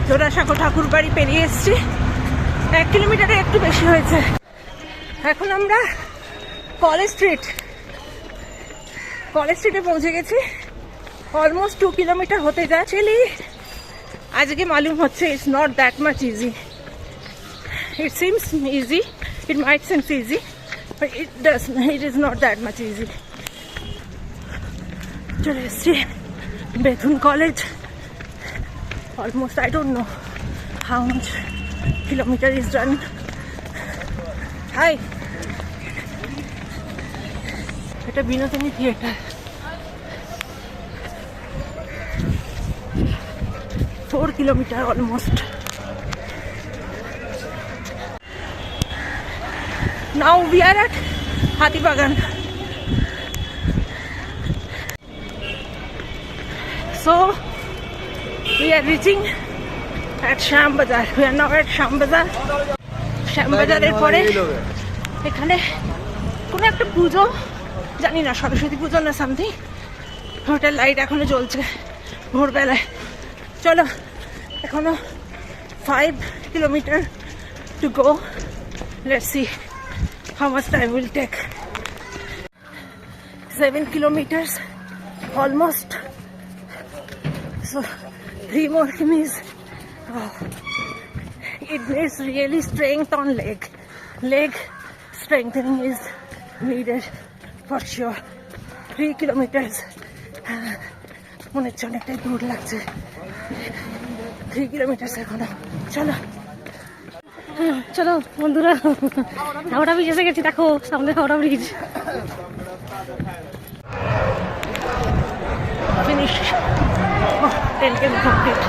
জোড়াসাঁকো ঠাকুর বাড়ি পেরিয়ে এসছি, 1 কিলোমিটারে একটু বেশি হয়েছে। এখন আমরা কলেজ স্ট্রিটে পৌঁছে গেছি। অলমোস্ট 2 কিলোমিটার হতে যাচ্ছে। আজকে মালুম হচ্ছে it's not that much easy. It seems easy, it might seem easy, but it is not that much easy. চলে এসছি Bethune college. Almost, I don't know how much kilometer is done. Hi. এটা Binodini theatre. 4 kilometer almost. Now we are at Hathibagan. So we are reaching at Sham Bazaar. We are now at Sham Bazaar. Sham Bazaar এর পরে এখানে কোনো একটা পুজো, জানি না সরস্বতী পুজো না something. Hotel light এখনো জ্বলছে ভোরবেলায়। চলো, এখনো 5 kilometer to go. Let's see how much time will take. 7 kilometers almost. So 3 more kilometers. Oh. It needs really strength on leg strengthening is needed for sure. 3 kilometers মনে হচ্ছে অনেকটাই দূর লাগছে। 3 kilometers এখনো। চলো বন্ধুরা, হাওড়া ব্রিজ এসে গেছি। দেখো সামনে Howrah bridge. Finish. 10 km complete.